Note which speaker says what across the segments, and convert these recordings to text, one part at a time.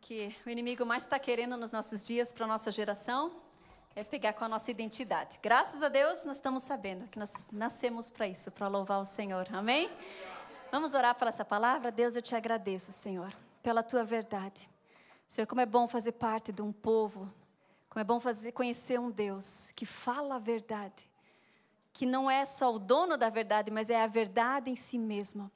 Speaker 1: que o inimigo mais está querendo nos nossos dias, para a nossa geração, é pegar com a nossa identidade. Graças a Deus, nós estamos sabendo que nós nascemos para isso, para louvar o Senhor. Amém? Vamos orar por essa palavra? Deus, eu te agradeço, Senhor, pela tua verdade. Senhor, como é bom fazer parte de um povo, como é bom conhecer um Deus que fala a verdade, que não é só o dono da verdade, mas é a verdade em si mesmo.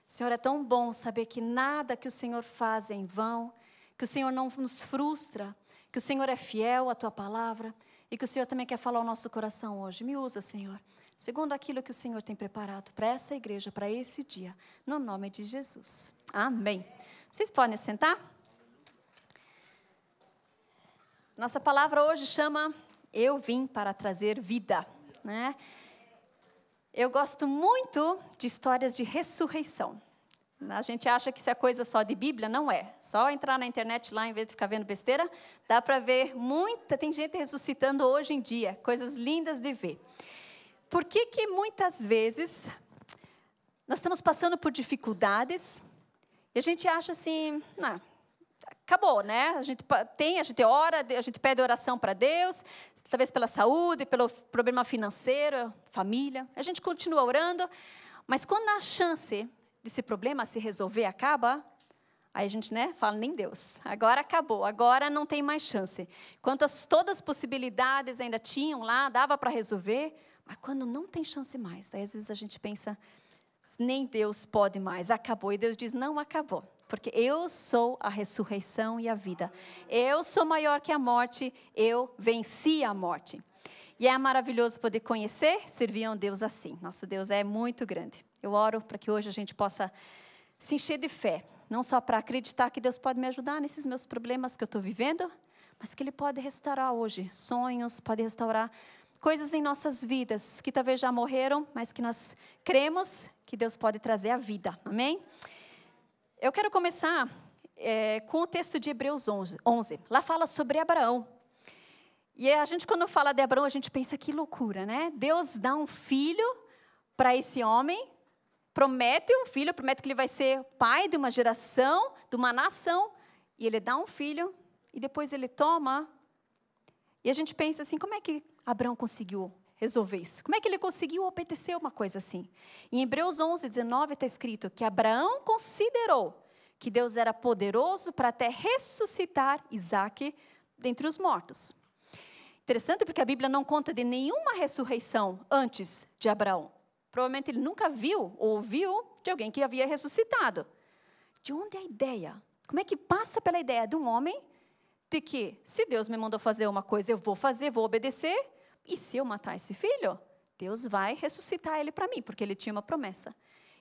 Speaker 1: Senhor, é tão bom saber que nada que o Senhor faz é em vão, que o Senhor não nos frustra, que o Senhor é fiel à tua palavra e que o Senhor também quer falar ao nosso coração hoje. Me usa, Senhor, segundo aquilo que o Senhor tem preparado para essa igreja, para esse dia, no nome de Jesus. Amém. Vocês podem sentar? Nossa palavra hoje chama Eu Vim para Trazer Vida, né? Eu gosto muito de histórias de ressurreição. A gente acha que isso é coisa só de Bíblia, não é. Só entrar na internet lá, em vez de ficar vendo besteira, dá para ver tem gente ressuscitando hoje em dia, coisas lindas de ver. Por que muitas vezes nós estamos passando por dificuldades e a gente acha assim, acabou, né? A gente ora, a gente pede oração para Deus, talvez pela saúde, pelo problema financeiro, família. A gente continua orando, mas quando a chance desse problema se resolver acaba, aí a gente fala, nem Deus, agora acabou, agora não tem mais chance. Todas as possibilidades ainda tinham lá, dava para resolver, mas quando não tem chance mais, aí às vezes a gente pensa, nem Deus pode mais, acabou. E Deus diz, não acabou, porque eu sou a ressurreição e a vida. Eu sou maior que a morte, eu venci a morte. E é maravilhoso poder conhecer, servir a um Deus assim. Nosso Deus é muito grande. Eu oro para que hoje a gente possa se encher de fé, não só para acreditar que Deus pode me ajudar nesses meus problemas que eu estou vivendo, mas que Ele pode restaurar hoje sonhos, pode restaurar coisas em nossas vidas que talvez já morreram, mas que nós cremos que Deus pode trazer a vida. Amém? Eu quero começar com o texto de Hebreus 11. Lá fala sobre Abraão. E a gente, quando fala de Abraão, a gente pensa que loucura, né? Deus dá um filho para esse homem, promete um filho, promete que ele vai ser pai de uma geração, de uma nação, e ele dá um filho, e depois ele toma. E a gente pensa assim, como é que Abraão conseguiu resolver isso? Como é que ele conseguiu obedecer uma coisa assim? Em Hebreus 11, 19 está escrito que Abraão considerou que Deus era poderoso para até ressuscitar Isaque dentre os mortos. Interessante porque a Bíblia não conta de nenhuma ressurreição antes de Abraão. Provavelmente ele nunca viu ou ouviu de alguém que havia ressuscitado. De onde é a ideia? Como é que passa pela ideia de um homem de que, se Deus me mandou fazer uma coisa, eu vou fazer, vou obedecer, e se eu matar esse filho, Deus vai ressuscitar ele para mim, porque ele tinha uma promessa.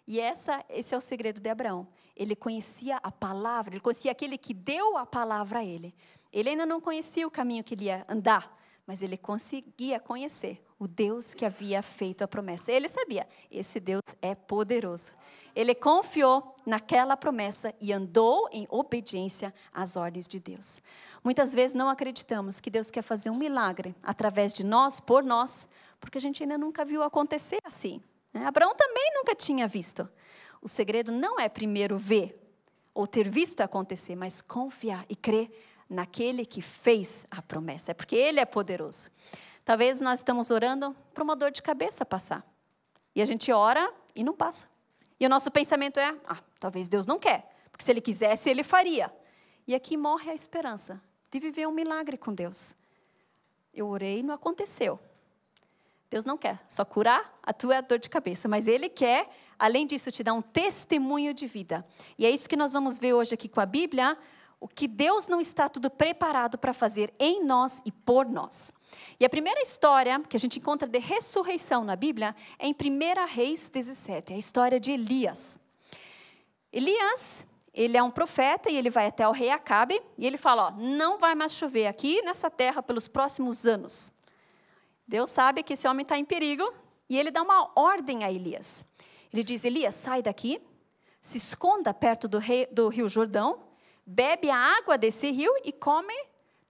Speaker 1: E esse é o segredo de Abraão. Ele conhecia a palavra, ele conhecia aquele que deu a palavra a ele. Ele ainda não conhecia o caminho que ele ia andar, mas ele conseguia conhecer o Deus que havia feito a promessa. Ele sabia, esse Deus é poderoso. Ele confiou naquela promessa e andou em obediência às ordens de Deus. Muitas vezes não acreditamos que Deus quer fazer um milagre através de nós, por nós, porque a gente ainda nunca viu acontecer assim. Abraão também nunca tinha visto. O segredo não é primeiro ver ou ter visto acontecer, mas confiar e crer naquele que fez a promessa, é porque Ele é poderoso. Talvez nós estamos orando para uma dor de cabeça passar. E a gente ora e não passa. E o nosso pensamento é, talvez Deus não quer, porque se Ele quisesse, Ele faria. E aqui morre a esperança de viver um milagre com Deus. Eu orei e não aconteceu. Deus não quer só curar a tua dor de cabeça, mas Ele quer, além disso, te dar um testemunho de vida. E é isso que nós vamos ver hoje aqui com a Bíblia, o que Deus não está tudo preparado para fazer em nós e por nós. E a primeira história que a gente encontra de ressurreição na Bíblia é em 1 Reis 17, a história de Elias. Elias, ele é um profeta e ele vai até o rei Acabe e ele fala, não vai mais chover aqui nessa terra pelos próximos anos. Deus sabe que esse homem está em perigo e ele dá uma ordem a Elias. Ele diz, Elias, sai daqui, se esconda perto do rio Jordão, bebe a água desse rio e come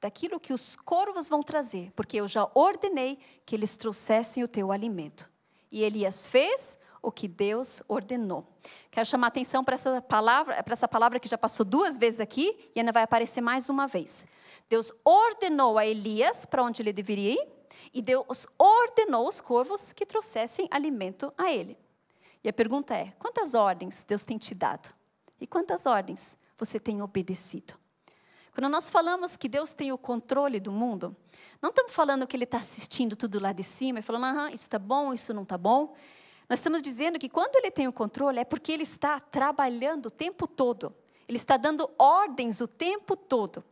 Speaker 1: daquilo que os corvos vão trazer, porque eu já ordenei que eles trouxessem o teu alimento. E Elias fez o que Deus ordenou. Quero chamar a atenção para essa palavra que já passou 2 vezes aqui e ainda vai aparecer mais uma vez. Deus ordenou a Elias para onde ele deveria ir e Deus ordenou os corvos que trouxessem alimento a ele. E a pergunta é, quantas ordens Deus tem te dado? E quantas ordens você tem obedecido? Quando nós falamos que Deus tem o controle do mundo, não estamos falando que Ele está assistindo tudo lá de cima e falando, isso está bom, isso não está bom. Nós estamos dizendo que quando Ele tem o controle é porque Ele está trabalhando o tempo todo. Ele está dando ordens o tempo todo.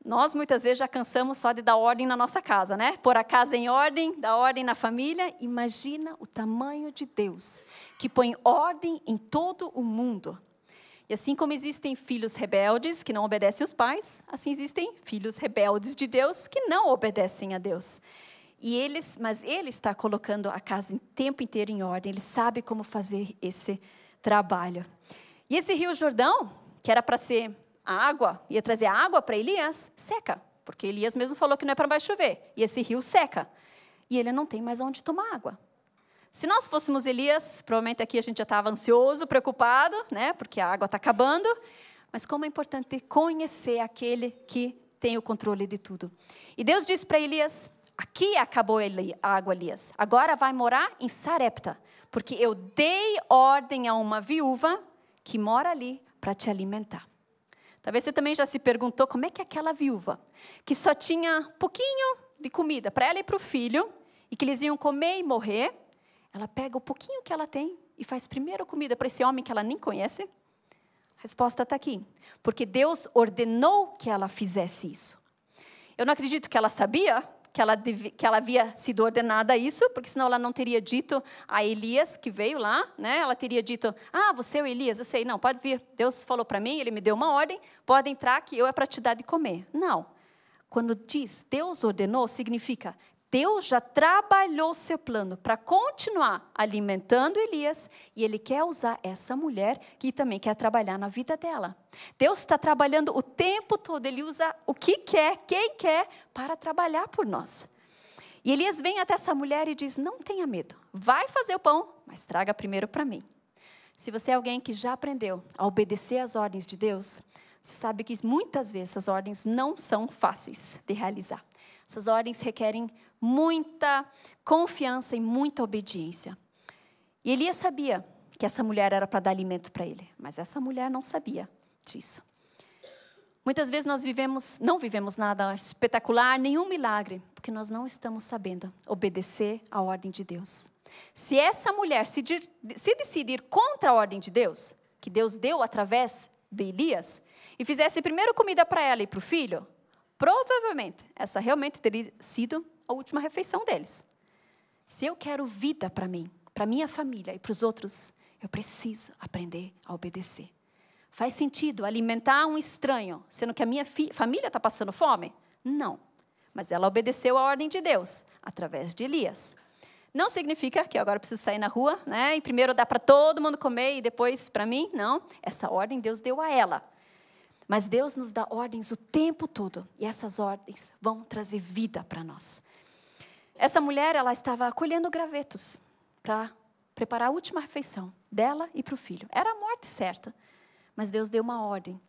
Speaker 1: Nós muitas vezes já cansamos só de dar ordem na nossa casa, né? Pôr a casa em ordem, dar ordem na família. Imagina o tamanho de Deus, que põe ordem em todo o mundo. E assim como existem filhos rebeldes que não obedecem os pais, assim existem filhos rebeldes de Deus que não obedecem a Deus. Mas Ele está colocando a casa o tempo inteiro em ordem, Ele sabe como fazer esse trabalho. E esse rio Jordão, que era para ser água, ia trazer água para Elias, seca, porque Elias mesmo falou que não é para mais chover, e esse rio seca, e ele não tem mais onde tomar água. Se nós fôssemos Elias, provavelmente aqui a gente já estava ansioso, preocupado, né, porque a água está acabando, mas como é importante conhecer aquele que tem o controle de tudo. E Deus disse para Elias, aqui acabou a água, Elias, agora vai morar em Sarepta, porque eu dei ordem a uma viúva que mora ali para te alimentar. Talvez você também já se perguntou como é que aquela viúva, que só tinha pouquinho de comida para ela e para o filho, e que eles iam comer e morrer, ela pega o pouquinho que ela tem e faz primeiro comida para esse homem que ela nem conhece? A resposta está aqui. Porque Deus ordenou que ela fizesse isso. Eu não acredito que ela sabia que ela havia sido ordenada a isso, porque senão ela não teria dito a Elias, que veio lá, né? Ela teria dito, você é o Elias, eu sei, não, pode vir. Deus falou para mim, Ele me deu uma ordem, pode entrar que eu é para te dar de comer. Não. Quando diz Deus ordenou, significa Deus já trabalhou seu plano para continuar alimentando Elias e Ele quer usar essa mulher que também quer trabalhar na vida dela. Deus está trabalhando o tempo todo, Ele usa o que quer, quem quer, para trabalhar por nós. E Elias vem até essa mulher e diz, não tenha medo, vai fazer o pão, mas traga primeiro para mim. Se você é alguém que já aprendeu a obedecer às ordens de Deus, você sabe que muitas vezes essas ordens não são fáceis de realizar. Essas ordens requerem muita confiança e muita obediência. E Elias sabia que essa mulher era para dar alimento para ele, mas essa mulher não sabia disso. Muitas vezes nós não vivemos nada espetacular, nenhum milagre, porque nós não estamos sabendo obedecer à ordem de Deus. Se essa mulher se decidir contra a ordem de Deus, que Deus deu através de Elias, e fizesse primeiro comida para ela e para o filho, provavelmente essa realmente teria sido a última refeição deles. Se eu quero vida para mim, para minha família e para os outros, eu preciso aprender a obedecer. Faz sentido alimentar um estranho, sendo que a minha família está passando fome? Não. Mas ela obedeceu a ordem de Deus, através de Elias. Não significa que eu agora preciso sair na rua, né, e primeiro dar para todo mundo comer e depois para mim. Não, essa ordem Deus deu a ela. Mas Deus nos dá ordens o tempo todo, e essas ordens vão trazer vida para nós. Essa mulher, ela estava colhendo gravetos para preparar a última refeição dela e para o filho. Era a morte certa, mas Deus deu uma ordem,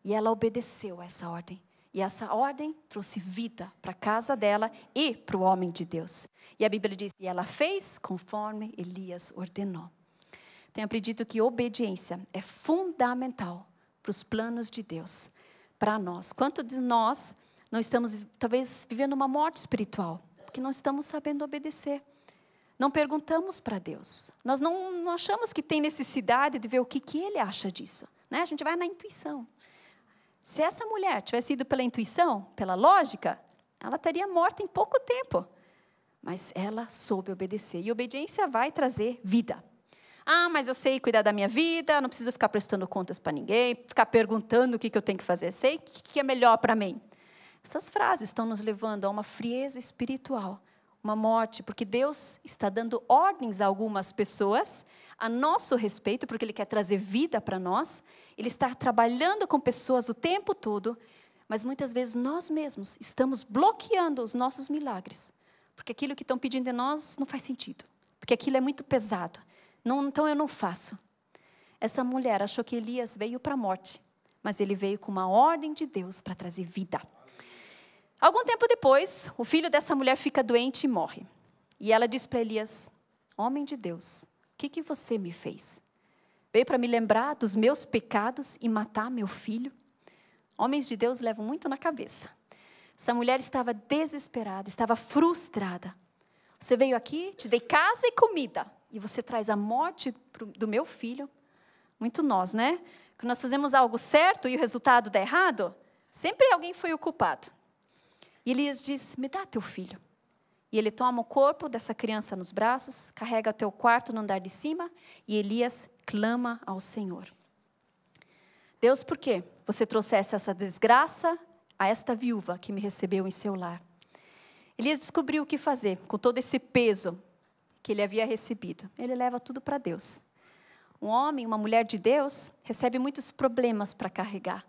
Speaker 1: e ela obedeceu a essa ordem. E essa ordem trouxe vida para a casa dela e para o homem de Deus. E a Bíblia diz, e ela fez conforme Elias ordenou. Tenho aprendido que obediência é fundamental para os planos de Deus, para nós. Quanto de nós não estamos, talvez, vivendo uma morte espiritual, porque não estamos sabendo obedecer. Não perguntamos para Deus. Nós não achamos que tem necessidade de ver o que Ele acha disso, né? A gente vai na intuição. Se essa mulher tivesse ido pela intuição, pela lógica, ela estaria morta em pouco tempo. Mas ela soube obedecer. E obediência vai trazer vida. Mas eu sei cuidar da minha vida, não preciso ficar prestando contas para ninguém, ficar perguntando o que eu tenho que fazer, sei o que é melhor para mim. Essas frases estão nos levando a uma frieza espiritual, uma morte, porque Deus está dando ordens a algumas pessoas a nosso respeito, porque Ele quer trazer vida para nós. Ele está trabalhando com pessoas o tempo todo, mas muitas vezes nós mesmos estamos bloqueando os nossos milagres, porque aquilo que estão pedindo de nós não faz sentido, porque aquilo é muito pesado. Não, então eu não faço. Essa mulher achou que Elias veio para a morte, mas ele veio com uma ordem de Deus para trazer vida. Algum tempo depois, o filho dessa mulher fica doente e morre. E ela diz para Elias: homem de Deus, o que você me fez? Veio para me lembrar dos meus pecados e matar meu filho? Homens de Deus levam muito na cabeça. Essa mulher estava desesperada, estava frustrada. Você veio aqui, te dei casa e comida, e você traz a morte do meu filho? Muito nós, né? Quando nós fazemos algo certo e o resultado dá errado, sempre alguém foi o culpado. E Elias diz: me dá teu filho. E ele toma o corpo dessa criança nos braços, carrega até o quarto no andar de cima, e Elias clama ao Senhor: Deus, por que você trouxesse essa desgraça a esta viúva que me recebeu em seu lar? Elias descobriu o que fazer com todo esse peso que ele havia recebido. Ele leva tudo para Deus. Um homem, uma mulher de Deus, recebe muitos problemas para carregar.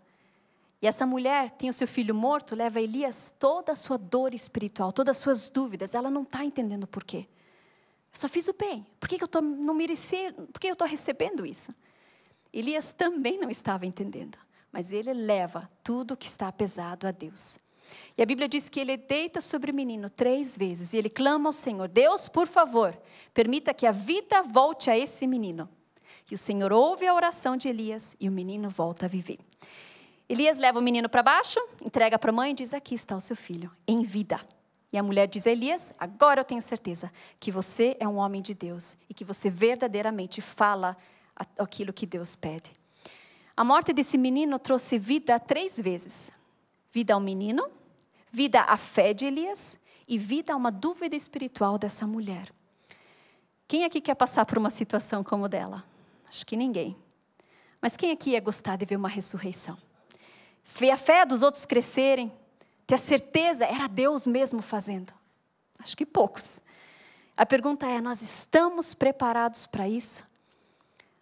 Speaker 1: E essa mulher tem o seu filho morto, leva a Elias toda a sua dor espiritual, todas as suas dúvidas. Ela não está entendendo por quê. Eu só fiz o bem. Por que eu estou recebendo isso? Elias também não estava entendendo. Mas ele leva tudo que está pesado a Deus. E a Bíblia diz que ele deita sobre o menino 3 vezes. E ele clama ao Senhor: Deus, por favor, permita que a vida volte a esse menino. E o Senhor ouve a oração de Elias e o menino volta a viver. Elias leva o menino para baixo, entrega para a mãe e diz: aqui está o seu filho, em vida. E a mulher diz a Elias: agora eu tenho certeza que você é um homem de Deus e que você verdadeiramente fala aquilo que Deus pede. A morte desse menino trouxe vida 3 vezes. Vida ao menino, vida à fé de Elias e vida a uma dúvida espiritual dessa mulher. Quem aqui quer passar por uma situação como dela? Acho que ninguém. Mas quem aqui ia gostar de ver uma ressurreição? Ver a fé dos outros crescerem, ter a certeza, era Deus mesmo fazendo? Acho que poucos. A pergunta é: nós estamos preparados para isso?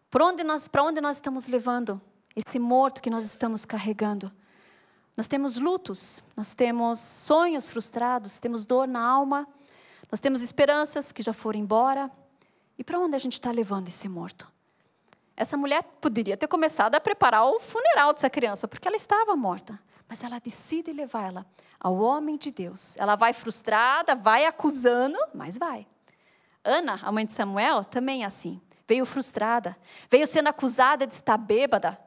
Speaker 1: Para onde nós estamos levando esse morto que nós estamos carregando? Nós temos lutos, nós temos sonhos frustrados, temos dor na alma, nós temos esperanças que já foram embora. E para onde a gente está levando esse morto? Essa mulher poderia ter começado a preparar o funeral dessa criança, porque ela estava morta. Mas ela decide levar ela ao homem de Deus. Ela vai frustrada, vai acusando, mas vai. Ana, a mãe de Samuel, também é assim. Veio frustrada, veio sendo acusada de estar bêbada,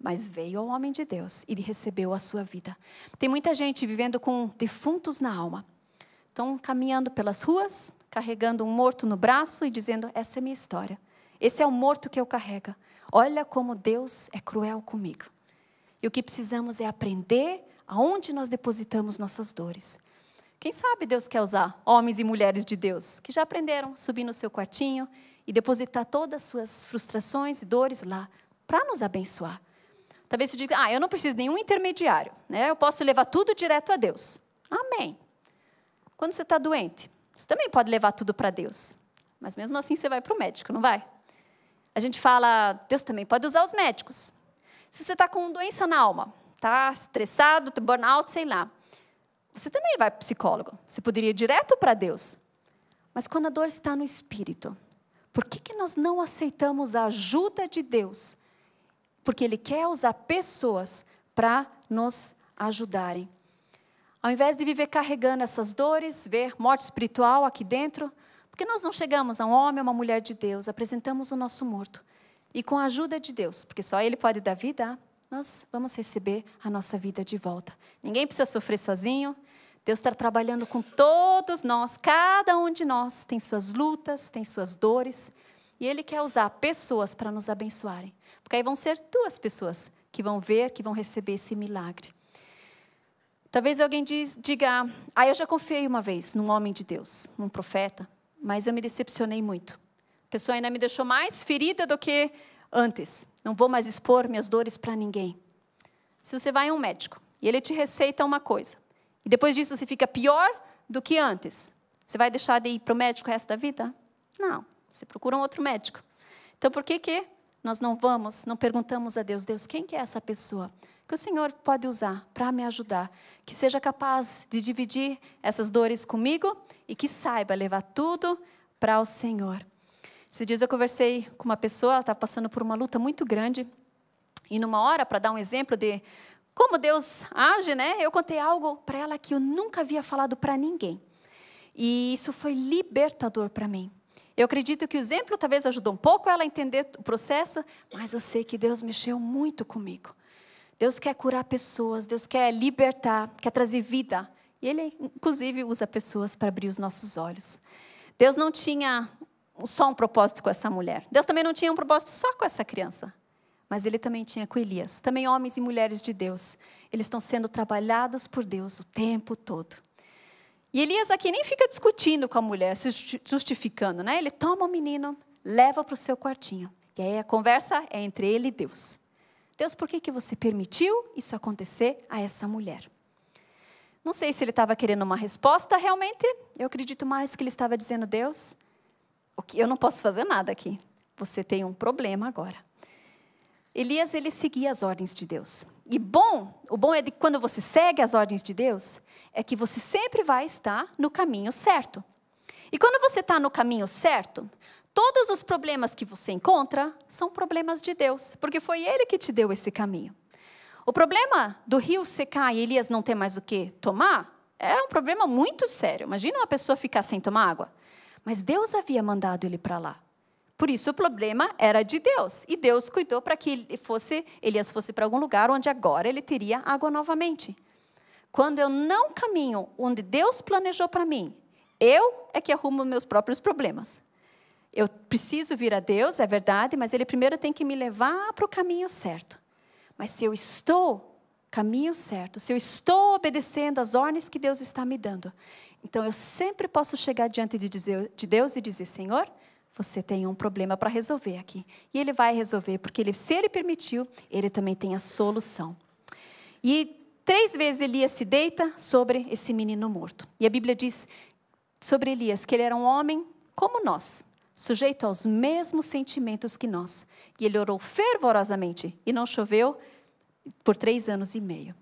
Speaker 1: mas veio ao homem de Deus e recebeu a sua vida. Tem muita gente vivendo com defuntos na alma. Estão caminhando pelas ruas, carregando um morto no braço e dizendo: essa é a minha história. Esse é o morto que eu carrego. Olha como Deus é cruel comigo. E o que precisamos é aprender aonde nós depositamos nossas dores. Quem sabe Deus quer usar homens e mulheres de Deus que já aprenderam a subir no seu quartinho e depositar todas as suas frustrações e dores lá para nos abençoar. Talvez você diga: eu não preciso de nenhum intermediário, né? Eu posso levar tudo direto a Deus. Amém. Quando você está doente, você também pode levar tudo para Deus. Mas mesmo assim você vai para o médico, não vai? A gente fala: Deus também pode usar os médicos. Se você está com doença na alma, está estressado, burnout, sei lá, você também vai para o psicólogo. Você poderia ir direto para Deus. Mas quando a dor está no espírito, por que nós não aceitamos a ajuda de Deus? Porque Ele quer usar pessoas para nos ajudarem. Ao invés de viver carregando essas dores, ver morte espiritual aqui dentro, por que nós não chegamos a um homem ou uma mulher de Deus, apresentamos o nosso morto? E com a ajuda de Deus, porque só Ele pode dar vida, nós vamos receber a nossa vida de volta. Ninguém precisa sofrer sozinho. Deus está trabalhando com todos nós. Cada um de nós tem suas lutas, tem suas dores. E Ele quer usar pessoas para nos abençoarem. Porque aí vão ser 2 pessoas que vão ver, que vão receber esse milagre. Talvez alguém diga: eu já confiei uma vez num homem de Deus, num profeta, mas eu me decepcionei muito. A pessoa ainda me deixou mais ferida do que antes. Não vou mais expor minhas dores para ninguém. Se você vai a um médico e ele te receita uma coisa, e depois disso você fica pior do que antes, você vai deixar de ir para o médico o resto da vida? Não, você procura um outro médico. Então por que nós não perguntamos a Deus: Deus, quem que é essa pessoa que o Senhor pode usar para me ajudar, que seja capaz de dividir essas dores comigo e que saiba levar tudo para o Senhor? Esses dias eu conversei com uma pessoa, ela estava passando por uma luta muito grande. E numa hora, para dar um exemplo de como Deus age, né? Eu contei algo para ela que eu nunca havia falado para ninguém. E isso foi libertador para mim. Eu acredito que o exemplo talvez ajudou um pouco ela a entender o processo, mas eu sei que Deus mexeu muito comigo. Deus quer curar pessoas, Deus quer libertar, quer trazer vida. E Ele, inclusive, usa pessoas para abrir os nossos olhos. Deus não tinha só um propósito com essa mulher. Deus também não tinha um propósito só com essa criança. Mas Ele também tinha com Elias. Também homens e mulheres de Deus. Eles estão sendo trabalhados por Deus o tempo todo. E Elias aqui nem fica discutindo com a mulher, se justificando, né? Ele toma o menino, leva para o seu quartinho. E aí a conversa é entre ele e Deus. Deus, por que você permitiu isso acontecer a essa mulher? Não sei se ele estava querendo uma resposta, realmente. Eu acredito mais que ele estava dizendo, Deus, eu não posso fazer nada aqui. Você tem um problema agora. Elias, ele seguia as ordens de Deus. E o bom é que quando você segue as ordens de Deus, é que você sempre vai estar no caminho certo. E quando você está no caminho certo, todos os problemas que você encontra são problemas de Deus, porque foi Ele que te deu esse caminho. O problema do rio secar e Elias não ter mais o que tomar, era um problema muito sério. Imagina uma pessoa ficar sem tomar água. Mas Deus havia mandado ele para lá. Por isso o problema era de Deus. E Deus cuidou para que Elias fosse para algum lugar onde agora ele teria água novamente. Quando eu não caminho onde Deus planejou para mim, eu é que arrumo meus próprios problemas. Eu preciso vir a Deus, é verdade, mas Ele primeiro tem que me levar para o caminho certo. Mas se eu estou caminho certo, se eu estou obedecendo às ordens que Deus está me dando, então eu sempre posso chegar diante de Deus e dizer, Senhor, você tem um problema para resolver aqui. E Ele vai resolver, porque se Ele permitiu, Ele também tem a solução. E 3 vezes Elias se deita sobre esse menino morto. E a Bíblia diz sobre Elias que ele era um homem como nós, sujeito aos mesmos sentimentos que nós. E ele orou fervorosamente e não choveu por 3 anos e meio.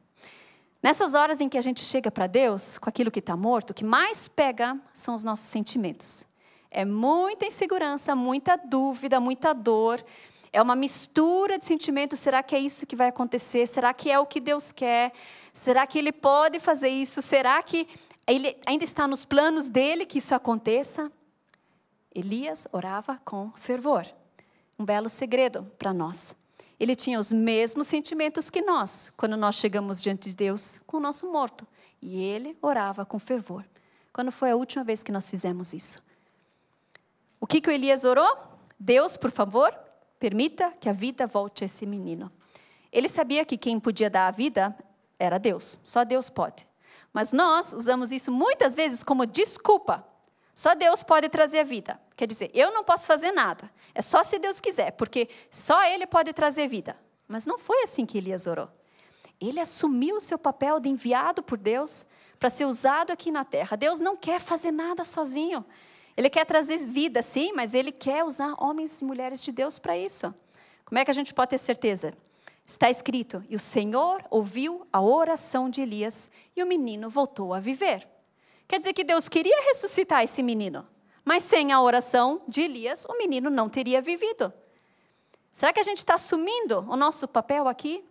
Speaker 1: Nessas horas em que a gente chega para Deus, com aquilo que está morto, o que mais pega são os nossos sentimentos. É muita insegurança, muita dúvida, muita dor. É uma mistura de sentimentos. Será que é isso que vai acontecer? Será que é o que Deus quer? Será que Ele pode fazer isso? Será que Ele ainda está nos planos dEle que isso aconteça? Elias orava com fervor. Um belo segredo para nós. Ele tinha os mesmos sentimentos que nós, quando nós chegamos diante de Deus com o nosso morto. E ele orava com fervor. Quando foi a última vez que nós fizemos isso? O que o Elias orou? Deus, por favor, permita que a vida volte a esse menino. Ele sabia que quem podia dar a vida era Deus. Só Deus pode. Mas nós usamos isso muitas vezes como desculpa. Só Deus pode trazer a vida. Quer dizer, eu não posso fazer nada. É só se Deus quiser, porque só Ele pode trazer vida. Mas não foi assim que Elias orou. Ele assumiu o seu papel de enviado por Deus para ser usado aqui na terra. Deus não quer fazer nada sozinho. Ele quer trazer vida, sim, mas Ele quer usar homens e mulheres de Deus para isso. Como é que a gente pode ter certeza? Está escrito, e o Senhor ouviu a oração de Elias e o menino voltou a viver. Quer dizer que Deus queria ressuscitar esse menino, mas sem a oração de Elias, o menino não teria vivido. Será que a gente está assumindo o nosso papel aqui?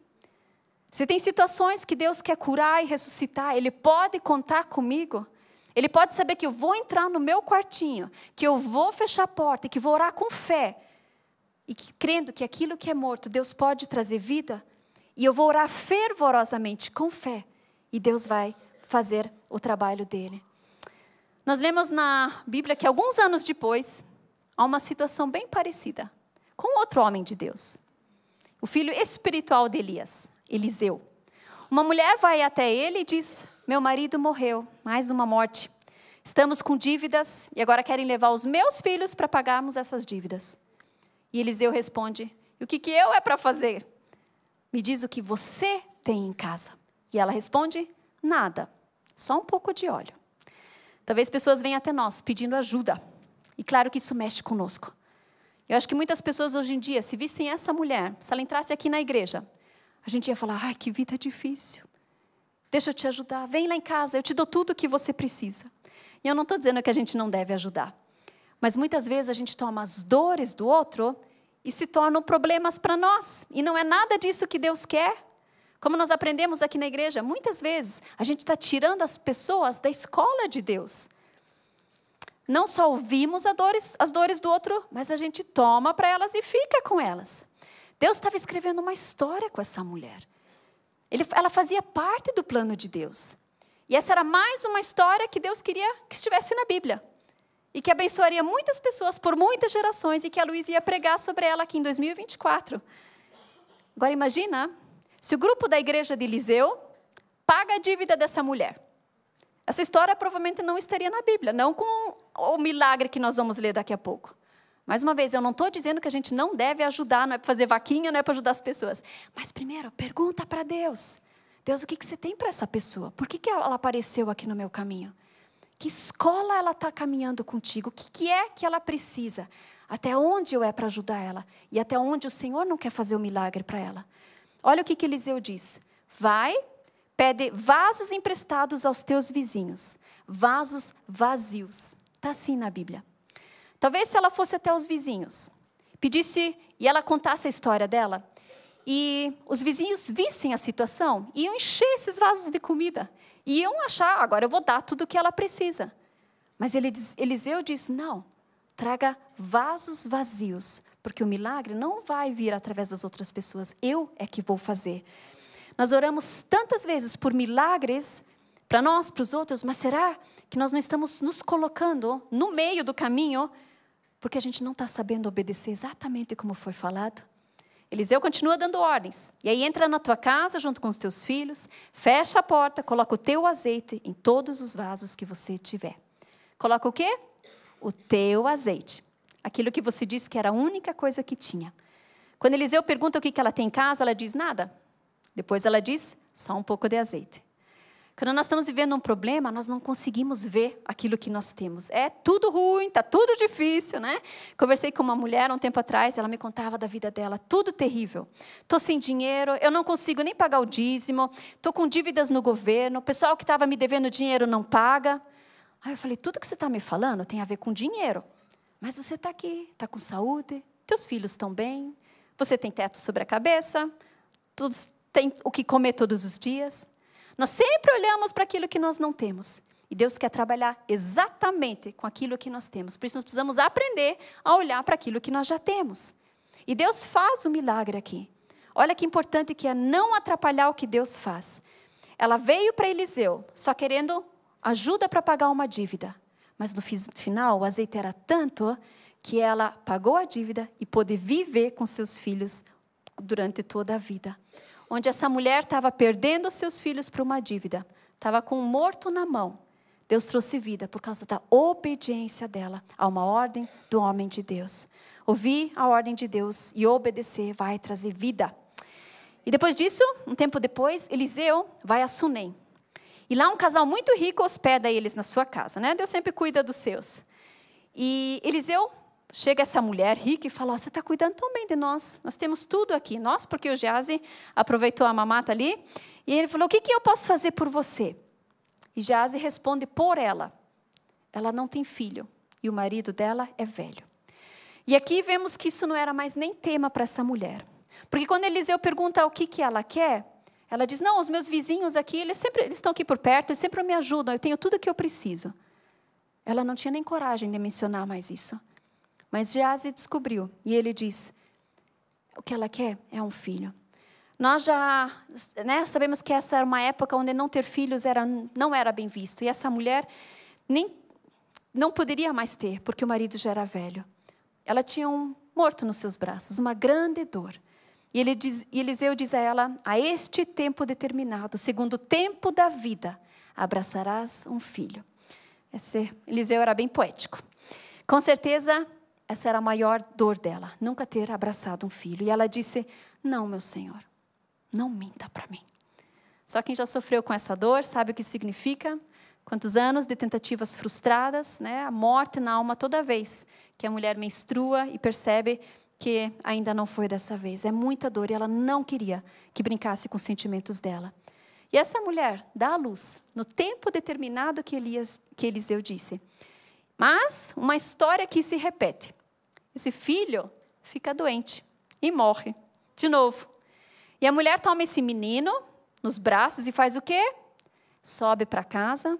Speaker 1: Se tem situações que Deus quer curar e ressuscitar, Ele pode contar comigo. Ele pode saber que eu vou entrar no meu quartinho, que eu vou fechar a porta e que vou orar com fé. E crendo que aquilo que é morto, Deus pode trazer vida. E eu vou orar fervorosamente com fé. E Deus vai fazer o trabalho dele. Nós lemos na Bíblia que alguns anos depois, há uma situação bem parecida com outro homem de Deus. O filho espiritual de Elias, Eliseu. Uma mulher vai até ele e diz, meu marido morreu, mais uma morte. Estamos com dívidas e agora querem levar os meus filhos para pagarmos essas dívidas. E Eliseu responde, e o que eu é para fazer? Me diz o que você tem em casa. E ela responde, nada, só um pouco de óleo. Talvez pessoas venham até nós pedindo ajuda. E claro que isso mexe conosco. Eu acho que muitas pessoas hoje em dia, se vissem essa mulher, se ela entrasse aqui na igreja, a gente ia falar, ai, que vida difícil. Deixa eu te ajudar, vem lá em casa, eu te dou tudo o que você precisa. E eu não estou dizendo que a gente não deve ajudar. Mas muitas vezes a gente toma as dores do outro e se tornam problemas para nós. E não é nada disso que Deus quer. Como nós aprendemos aqui na igreja, muitas vezes a gente está tirando as pessoas da escola de Deus. Não só ouvimos as dores do outro, mas a gente toma para elas e fica com elas. Deus estava escrevendo uma história com essa mulher. Ela fazia parte do plano de Deus. E essa era mais uma história que Deus queria que estivesse na Bíblia. E que abençoaria muitas pessoas por muitas gerações e que a Luísa ia pregar sobre ela aqui em 2024. Agora imagina se o grupo da igreja de Eliseu paga a dívida dessa mulher. Essa história provavelmente não estaria na Bíblia, não com o milagre que nós vamos ler daqui a pouco. Mais uma vez, eu não estou dizendo que a gente não deve ajudar, não é para fazer vaquinha, não é para ajudar as pessoas. Mas primeiro, pergunta para Deus. Deus, o que você tem para essa pessoa? Por que ela apareceu aqui no meu caminho? Que escola ela está caminhando contigo? O que é que ela precisa? Até onde eu é para ajudar ela? E até onde o Senhor não quer fazer o milagre para ela? Olha o que Eliseu diz. Vai, pede vasos emprestados aos teus vizinhos. Vasos vazios. Está assim na Bíblia. Talvez se ela fosse até os vizinhos, pedisse e ela contasse a história dela, e os vizinhos vissem a situação, iam encher esses vasos de comida. E iam achar, agora eu vou dar tudo o que ela precisa. Mas Eliseu diz, não, traga vasos vazios, porque o milagre não vai vir através das outras pessoas, eu é que vou fazer. Nós oramos tantas vezes por milagres, para nós, para os outros, mas será que nós não estamos nos colocando no meio do caminho, porque a gente não está sabendo obedecer exatamente como foi falado? Eliseu continua dando ordens. E aí entra na tua casa junto com os teus filhos, fecha a porta, coloca o teu azeite em todos os vasos que você tiver. Coloca o quê? O teu azeite. Aquilo que você disse que era a única coisa que tinha. Quando Eliseu pergunta o que ela tem em casa, ela diz nada. Depois ela diz, só um pouco de azeite. Quando nós estamos vivendo um problema, nós não conseguimos ver aquilo que nós temos. É tudo ruim, está tudo difícil, né? Conversei com uma mulher um tempo atrás, ela me contava da vida dela, tudo terrível. Estou sem dinheiro, eu não consigo nem pagar o dízimo, estou com dívidas no governo, o pessoal que estava me devendo dinheiro não paga. Aí eu falei, tudo que você está me falando tem a ver com dinheiro. Mas você está aqui, está com saúde, teus filhos estão bem, você tem teto sobre a cabeça, tem o que comer todos os dias. Nós sempre olhamos para aquilo que nós não temos. E Deus quer trabalhar exatamente com aquilo que nós temos. Por isso nós precisamos aprender a olhar para aquilo que nós já temos. E Deus faz o milagre aqui. Olha que importante que é não atrapalhar o que Deus faz. Ela veio para Eliseu só querendo ajuda para pagar uma dívida. Mas no final o azeite era tanto que ela pagou a dívida e pôde viver com seus filhos durante toda a vida. Onde essa mulher estava perdendo seus filhos para uma dívida, estava com um morto na mão. Deus trouxe vida por causa da obediência dela a uma ordem do homem de Deus. Ouvir a ordem de Deus e obedecer vai trazer vida. E depois disso, um tempo depois, Eliseu vai a Sunem. E lá um casal muito rico hospeda eles na sua casa, né? Deus sempre cuida dos seus. E Eliseu chega essa mulher rica e fala, você está cuidando tão bem de nós, nós temos tudo aqui. Nós, porque o Geazi aproveitou a mamata ali, e ele falou, o que eu posso fazer por você? E Geazi responde por ela. Ela não tem filho, e o marido dela é velho. E aqui vemos que isso não era mais nem tema para essa mulher. Porque quando Eliseu pergunta o que ela quer, ela diz, não, os meus vizinhos aqui, eles estão aqui por perto, eles sempre me ajudam, eu tenho tudo o que eu preciso. Ela não tinha nem coragem de mencionar mais isso. Mas Geazi descobriu, e ele diz, o que ela quer é um filho. Nós já sabemos que essa era uma época onde não ter filhos não era bem visto. E essa mulher não poderia mais ter, porque o marido já era velho. Ela tinha um morto nos seus braços, uma grande dor. E Eliseu diz a ela, a este tempo determinado, segundo o tempo da vida, abraçarás um filho. Eliseu era bem poético. Com certeza, essa era a maior dor dela, nunca ter abraçado um filho. E ela disse, não, meu Senhor, não minta para mim. Só quem já sofreu com essa dor sabe o que significa. Quantos anos de tentativas frustradas, né? A morte na alma toda vez que a mulher menstrua e percebe que ainda não foi dessa vez. É muita dor e ela não queria que brincasse com os sentimentos dela. E essa mulher dá à luz, no tempo determinado que Eliseu disse. Mas uma história que se repete. Esse filho fica doente e morre de novo. E a mulher toma esse menino nos braços e faz o quê? Sobe para casa,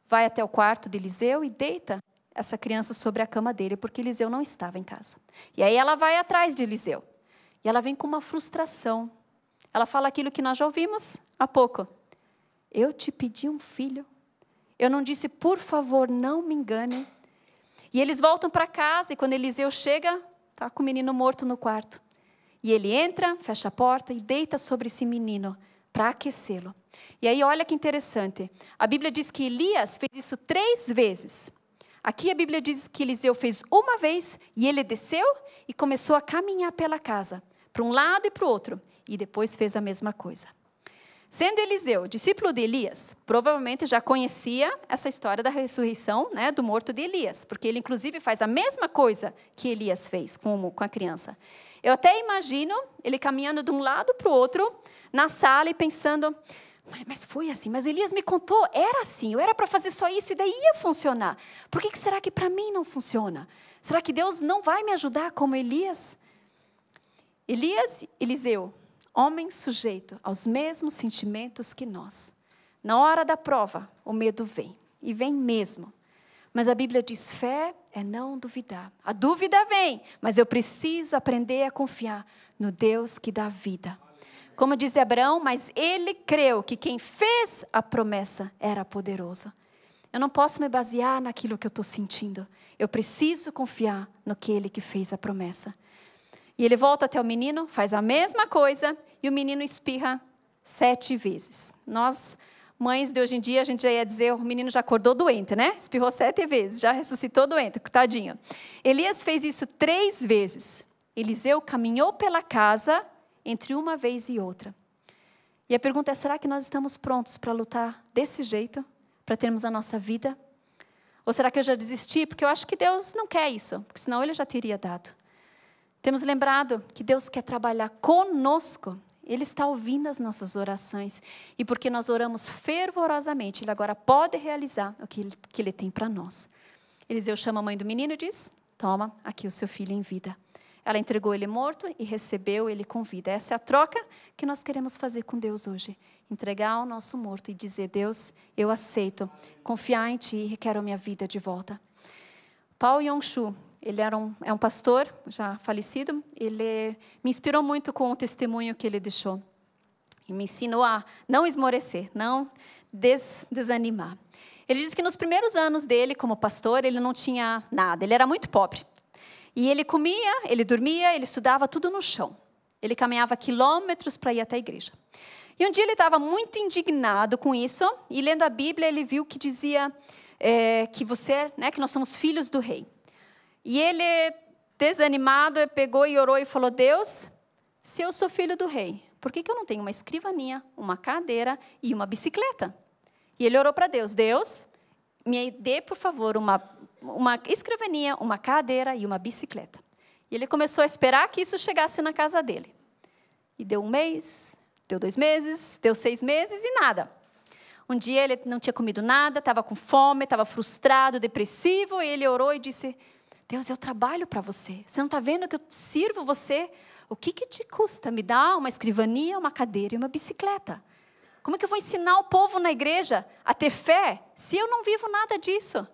Speaker 1: vai até o quarto de Eliseu e deita essa criança sobre a cama dele, porque Eliseu não estava em casa. E aí ela vai atrás de Eliseu. E ela vem com uma frustração. Ela fala aquilo que nós já ouvimos há pouco. Eu te pedi um filho. Eu não disse, por favor, não me engane. E eles voltam para casa e quando Eliseu chega, está com o menino morto no quarto. E ele entra, fecha a porta e deita sobre esse menino para aquecê-lo. E aí olha que interessante. A Bíblia diz que Elias fez isso 3 vezes. Aqui a Bíblia diz que Eliseu fez uma vez e ele desceu e começou a caminhar pela casa, para um lado e para o outro. E depois fez a mesma coisa. Sendo Eliseu discípulo de Elias, provavelmente já conhecia essa história da ressurreição, né, do morto de Elias, porque ele inclusive faz a mesma coisa que Elias fez com a criança. Eu até imagino ele caminhando de um lado para o outro, na sala e pensando, mas foi assim, mas Elias me contou, era assim, eu era para fazer só isso e daí ia funcionar. Por que será que para mim não funciona? Será que Deus não vai me ajudar como Elias? Eliseu, homem sujeito aos mesmos sentimentos que nós. Na hora da prova, o medo vem, e vem mesmo. Mas a Bíblia diz, fé é não duvidar. A dúvida vem, mas eu preciso aprender a confiar no Deus que dá vida. Como diz Abraão, mas ele creu que quem fez a promessa era poderoso. Eu não posso me basear naquilo que eu estou sentindo. Eu preciso confiar no aquele que fez a promessa. E ele volta até o menino, faz a mesma coisa, e o menino espirra 7 vezes. Nós, mães de hoje em dia, a gente já ia dizer, o menino já acordou doente, né? Espirrou 7 vezes, já ressuscitou doente, tadinho. Elias fez isso 3 vezes. Eliseu caminhou pela casa entre uma vez e outra. E a pergunta é, será que nós estamos prontos para lutar desse jeito? Para termos a nossa vida? Ou será que eu já desisti? Porque eu acho que Deus não quer isso, porque senão Ele já teria dado. Temos lembrado que Deus quer trabalhar conosco. Ele está ouvindo as nossas orações. E porque nós oramos fervorosamente, Ele agora pode realizar o que Ele tem para nós. Eliseu chama a mãe do menino e diz, toma aqui o seu filho em vida. Ela entregou ele morto e recebeu ele com vida. Essa é a troca que nós queremos fazer com Deus hoje. Entregar o nosso morto e dizer, Deus, eu aceito, confiar em Ti e quero a minha vida de volta. Paul Yong-Shu, ele é um pastor, já falecido. Ele me inspirou muito com o testemunho que ele deixou. E me ensinou a não esmorecer, não desanimar. Ele diz que nos primeiros anos dele como pastor, ele não tinha nada, ele era muito pobre. E ele comia, ele dormia, ele estudava tudo no chão. Ele caminhava quilômetros para ir até a igreja. E um dia ele estava muito indignado com isso, e lendo a Bíblia ele viu que dizia que nós somos filhos do rei. E ele, desanimado, pegou e orou e falou, Deus, se eu sou filho do rei, por que eu não tenho uma escrivaninha, uma cadeira e uma bicicleta? E ele orou para Deus, Deus, me dê, por favor, uma escrivaninha, uma cadeira e uma bicicleta. E ele começou a esperar que isso chegasse na casa dele. E deu 1 mês, deu 2 meses, deu 6 meses e nada. Um dia ele não tinha comido nada, estava com fome, estava frustrado, depressivo, e ele orou e disse, Deus, eu trabalho para você. Você não está vendo que eu sirvo você? O que te custa me dar uma escrivania, uma cadeira e uma bicicleta? Como é que eu vou ensinar o povo na igreja a ter fé se eu não vivo nada disso?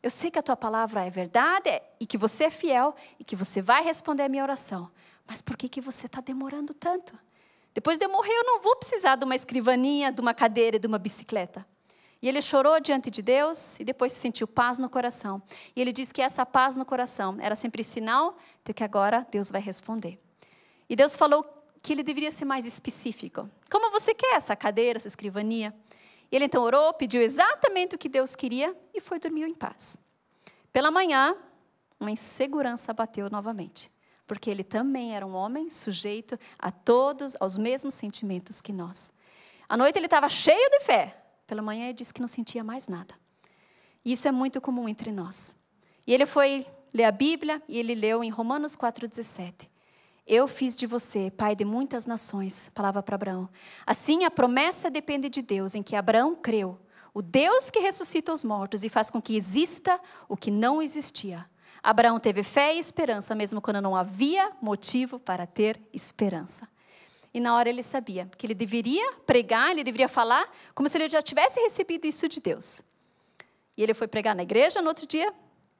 Speaker 1: Eu sei que a tua palavra é verdade e que você é fiel e que você vai responder a minha oração. Mas por que você está demorando tanto? Depois de eu morrer, eu não vou precisar de uma escrivaninha, de uma cadeira e de uma bicicleta. E ele chorou diante de Deus e depois sentiu paz no coração. E ele disse que essa paz no coração era sempre sinal de que agora Deus vai responder. E Deus falou que ele deveria ser mais específico. Como você quer essa cadeira, essa escrivania? E ele então orou, pediu exatamente o que Deus queria e foi dormir em paz. Pela manhã, uma insegurança bateu novamente. Porque ele também era um homem sujeito aos mesmos sentimentos que nós. À noite ele estava cheio de fé. Pela manhã ele disse que não sentia mais nada. E isso é muito comum entre nós. E ele foi ler a Bíblia e ele leu em Romanos 4,17. Eu fiz de você pai de muitas nações, palavra para Abraão. Assim a promessa depende de Deus, em que Abraão creu, o Deus que ressuscita os mortos e faz com que exista o que não existia. Abraão teve fé e esperança, mesmo quando não havia motivo para ter esperança. E na hora ele sabia que ele deveria pregar, ele deveria falar, como se ele já tivesse recebido isso de Deus. E ele foi pregar na igreja no outro dia.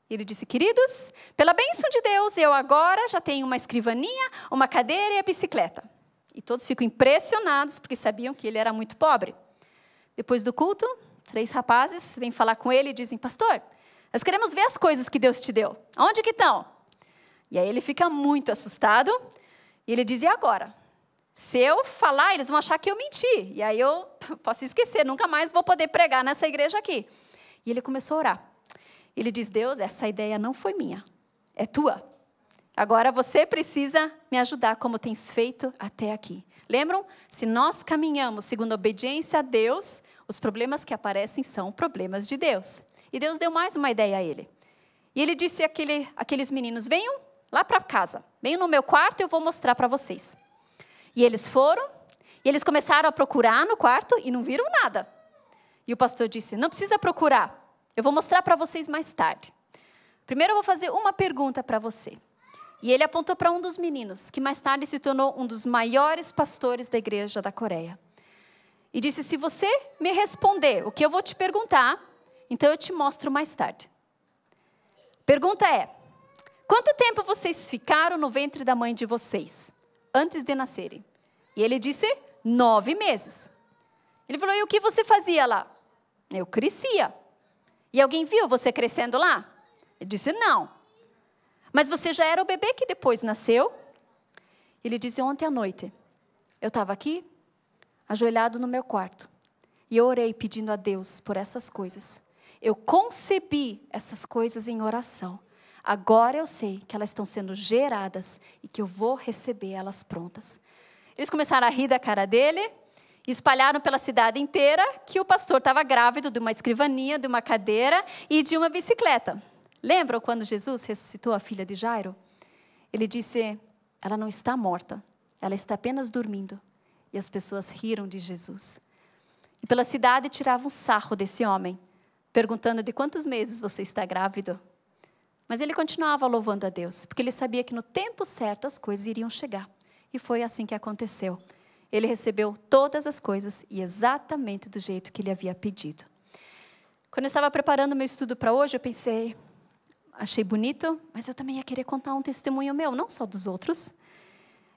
Speaker 1: Ele disse, queridos, pela bênção de Deus, eu agora já tenho uma escrivaninha, uma cadeira e a bicicleta. E todos ficam impressionados, porque sabiam que ele era muito pobre. Depois do culto, 3 rapazes vêm falar com ele e dizem, pastor, nós queremos ver as coisas que Deus te deu. Aonde que estão? E aí ele fica muito assustado. E ele diz, e agora? Se eu falar, eles vão achar que eu menti. E aí eu posso esquecer, nunca mais vou poder pregar nessa igreja aqui. E ele começou a orar. Ele diz, Deus, essa ideia não foi minha, é tua. Agora você precisa me ajudar como tens feito até aqui. Lembram? Se nós caminhamos segundo a obediência a Deus, os problemas que aparecem são problemas de Deus. E Deus deu mais uma ideia a ele. E ele disse àqueles meninos, venham lá para casa, venham no meu quarto e eu vou mostrar para vocês. E eles foram, e eles começaram a procurar no quarto e não viram nada. E o pastor disse, não precisa procurar, eu vou mostrar para vocês mais tarde. Primeiro eu vou fazer uma pergunta para você. E ele apontou para um dos meninos, que mais tarde se tornou um dos maiores pastores da igreja da Coreia. E disse, se você me responder o que eu vou te perguntar, então eu te mostro mais tarde. Pergunta é, quanto tempo vocês ficaram no ventre da mãe de vocês, antes de nascerem? E ele disse, 9 meses. Ele falou, e o que você fazia lá? Eu crescia. E alguém viu você crescendo lá? Ele disse, não. Mas você já era o bebê que depois nasceu? Ele disse, ontem à noite, eu estava aqui, ajoelhado no meu quarto, e eu orei pedindo a Deus por essas coisas. Eu concebi essas coisas em oração. Agora eu sei que elas estão sendo geradas e que eu vou receber elas prontas. Eles começaram a rir da cara dele, e espalharam pela cidade inteira que o pastor estava grávido de uma escrivaninha, de uma cadeira e de uma bicicleta. Lembram quando Jesus ressuscitou a filha de Jairo? Ele disse, ela não está morta, ela está apenas dormindo. E as pessoas riram de Jesus. E pela cidade tiravam sarro desse homem, perguntando de quantos meses você está grávido. Mas ele continuava louvando a Deus, porque ele sabia que no tempo certo as coisas iriam chegar. E foi assim que aconteceu. Ele recebeu todas as coisas e exatamente do jeito que ele havia pedido. Quando eu estava preparando meu estudo para hoje, eu pensei, achei bonito, mas eu também ia querer contar um testemunho meu, não só dos outros.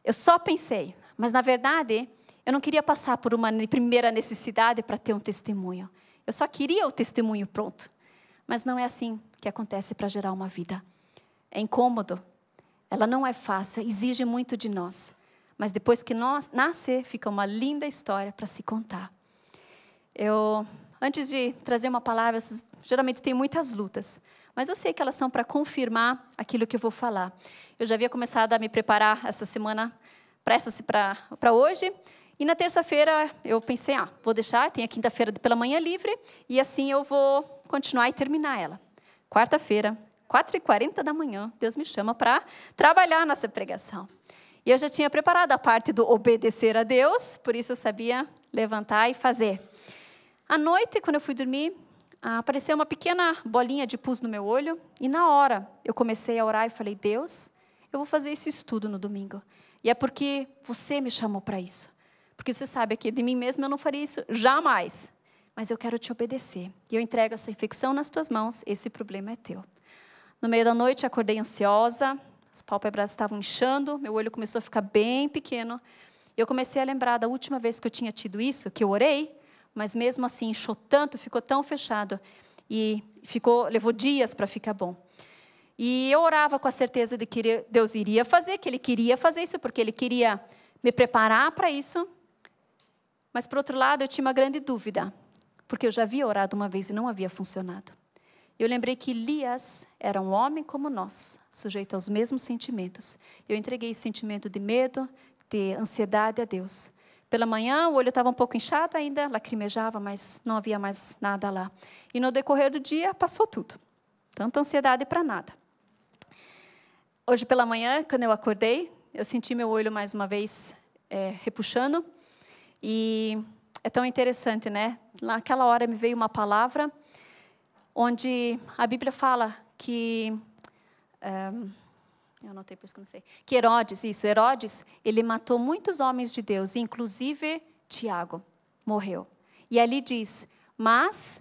Speaker 1: Eu só pensei, mas na verdade, eu não queria passar por uma primeira necessidade para ter um testemunho. Eu só queria o testemunho pronto. Mas não é assim que acontece para gerar uma vida. É incômodo, ela não é fácil, exige muito de nós. Mas depois que nós nascer, fica uma linda história para se contar. Antes de trazer uma palavra, geralmente tem muitas lutas. Mas eu sei que elas são para confirmar aquilo que eu vou falar. Eu já havia começado a me preparar essa semana para hoje. E na terça-feira eu pensei, vou deixar, tem a quinta-feira pela manhã livre. E assim eu vou continuar e terminar ela. Quarta-feira, 4h40 da manhã, Deus me chama para trabalhar nessa pregação. E eu já tinha preparado a parte do obedecer a Deus, por isso eu sabia levantar e fazer. À noite, quando eu fui dormir, apareceu uma pequena bolinha de pus no meu olho, e na hora eu comecei a orar e falei, Deus, eu vou fazer esse estudo no domingo. E é porque você me chamou para isso. Porque você sabe que de mim mesma eu não faria isso jamais. Mas eu quero te obedecer. E eu entrego essa infecção nas tuas mãos, esse problema é teu. No meio da noite, acordei ansiosa, as pálpebras estavam inchando, meu olho começou a ficar bem pequeno. Eu comecei a lembrar da última vez que eu tinha tido isso, que eu orei, mas mesmo assim inchou tanto, ficou tão fechado, e levou dias para ficar bom. E eu orava com a certeza de que Deus iria fazer, que Ele queria fazer isso, porque Ele queria me preparar para isso. Mas, por outro lado, eu tinha uma grande dúvida, porque eu já havia orado uma vez e não havia funcionado. Eu lembrei que Elias era um homem como nós, sujeito aos mesmos sentimentos. Eu entreguei esse sentimento de medo, de ansiedade a Deus. Pela manhã, o olho estava um pouco inchado ainda, lacrimejava, mas não havia mais nada lá. E no decorrer do dia, passou tudo. Tanta ansiedade para nada. Hoje pela manhã, quando eu acordei, eu senti meu olho mais uma vez repuxando. E é tão interessante, né? Naquela hora me veio uma palavra onde a Bíblia fala que... eu anotei, por isso que eu não sei. Que Herodes, ele matou muitos homens de Deus, inclusive Tiago, morreu. E ali diz, mas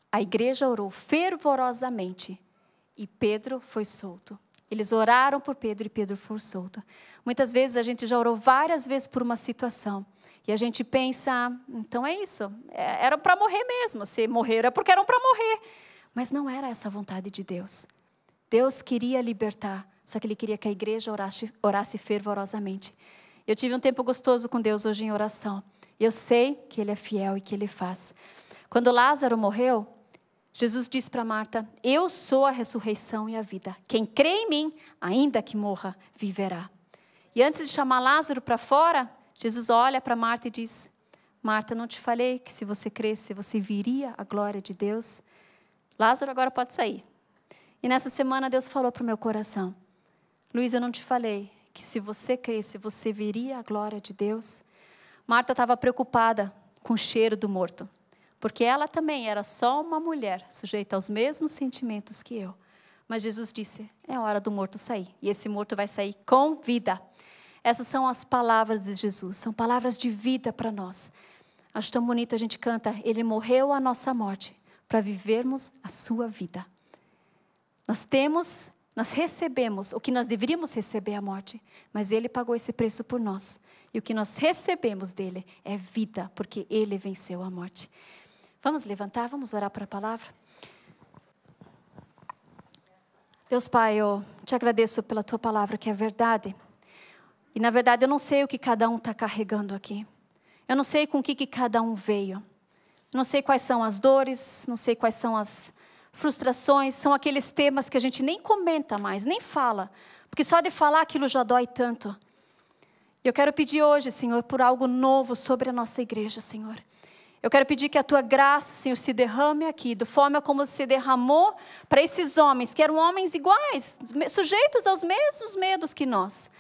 Speaker 1: a igreja orou fervorosamente e Pedro foi solto. Eles oraram por Pedro e Pedro foi solto. Muitas vezes a gente já orou várias vezes por uma situação. E a gente pensa, então é isso. Era para morrer mesmo. Se morreram é porque eram para morrer. Mas não era essa a vontade de Deus. Deus queria libertar. Só que Ele queria que a igreja orasse fervorosamente. Eu tive um tempo gostoso com Deus hoje em oração. Eu sei que Ele é fiel e que Ele faz. Quando Lázaro morreu, Jesus disse para Marta, eu sou a ressurreição e a vida. Quem crê em mim, ainda que morra, viverá. E antes de chamar Lázaro para fora, Jesus olha para Marta e diz, Marta, não te falei que se você cresce, você viria a glória de Deus? Lázaro agora pode sair. E nessa semana Deus falou para o meu coração, Luiz, eu não te falei que se você cresce, você viria a glória de Deus? Marta estava preocupada com o cheiro do morto. Porque ela também era só uma mulher, sujeita aos mesmos sentimentos que eu. Mas Jesus disse, é hora do morto sair. E esse morto vai sair com vida. Essas são as palavras de Jesus. São palavras de vida para nós. Acho tão bonito a gente canta, Ele morreu a nossa morte para vivermos a sua vida. Nós recebemos o que nós deveríamos receber a morte. Mas Ele pagou esse preço por nós. E o que nós recebemos dele é vida, porque Ele venceu a morte. Vamos levantar, vamos orar para a palavra? Deus Pai, eu te agradeço pela Tua palavra, que é verdade. E na verdade eu não sei o que cada um está carregando aqui. Eu não sei com o que cada um veio. Não sei quais são as dores, não sei quais são as frustrações. São aqueles temas que a gente nem comenta mais, nem fala. Porque só de falar aquilo já dói tanto. Eu quero pedir hoje, Senhor, por algo novo sobre a nossa igreja, Senhor. Eu quero pedir que a Tua graça, Senhor, se derrame aqui, da forma como se derramou para esses homens, que eram homens iguais, sujeitos aos mesmos medos que nós.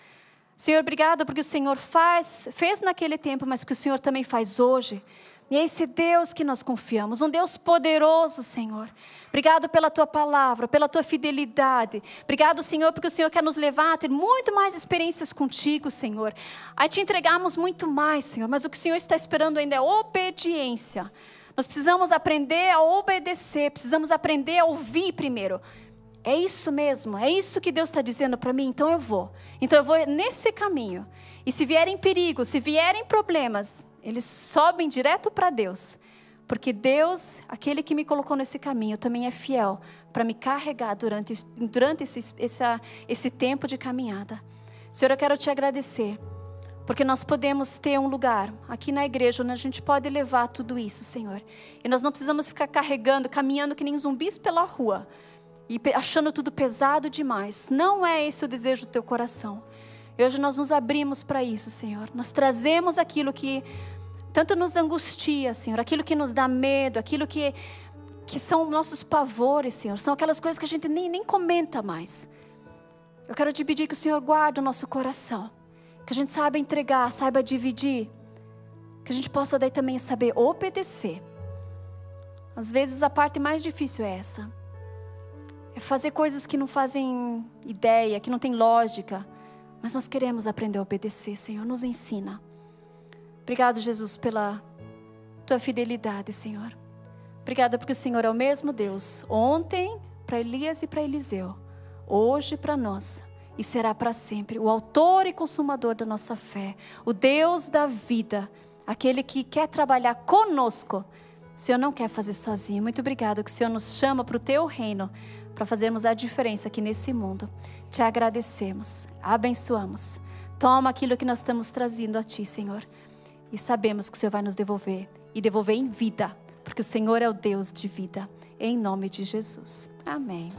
Speaker 1: Senhor, obrigado porque o Senhor fez naquele tempo, mas que o Senhor também faz hoje. E é esse Deus que nós confiamos, um Deus poderoso, Senhor. Obrigado pela Tua palavra, pela Tua fidelidade. Obrigado, Senhor, porque o Senhor quer nos levar a ter muito mais experiências contigo, Senhor. A te entregarmos muito mais, Senhor, mas o que o Senhor está esperando ainda é obediência. Nós precisamos aprender a obedecer, precisamos aprender a ouvir primeiro. É isso mesmo, é isso que Deus está dizendo para mim, então eu vou. Então eu vou nesse caminho. E se vierem perigos, se vierem problemas, eles sobem direto para Deus. Porque Deus, aquele que me colocou nesse caminho, também é fiel para me carregar durante esse tempo de caminhada. Senhor, eu quero te agradecer. Porque nós podemos ter um lugar aqui na igreja onde a gente pode levar tudo isso, Senhor. E nós não precisamos ficar carregando, caminhando que nem zumbis pela rua. E achando tudo pesado demais. Não é esse o desejo do teu coração. E hoje nós nos abrimos para isso, Senhor. Nós trazemos aquilo que tanto nos angustia, Senhor. Aquilo que nos dá medo, aquilo que são nossos pavores, Senhor. São aquelas coisas que a gente nem comenta mais. Eu quero te pedir que o Senhor guarde o nosso coração. Que a gente saiba entregar, saiba dividir. Que a gente possa daí também saber obedecer. Às vezes a parte mais difícil é essa. É fazer coisas que não fazem ideia, que não tem lógica. Mas nós queremos aprender a obedecer, Senhor. Nos ensina. Obrigado, Jesus, pela Tua fidelidade, Senhor. Obrigada porque o Senhor é o mesmo Deus. Ontem para Elias e para Eliseu. Hoje para nós. E será para sempre. O autor e consumador da nossa fé. O Deus da vida. Aquele que quer trabalhar conosco. O Senhor não quer fazer sozinho. Muito obrigado que o Senhor nos chama para o Teu reino. Para fazermos a diferença aqui nesse mundo. Te agradecemos. Abençoamos. Toma aquilo que nós estamos trazendo a Ti, Senhor. E sabemos que o Senhor vai nos devolver. E devolver em vida. Porque o Senhor é o Deus de vida. Em nome de Jesus. Amém.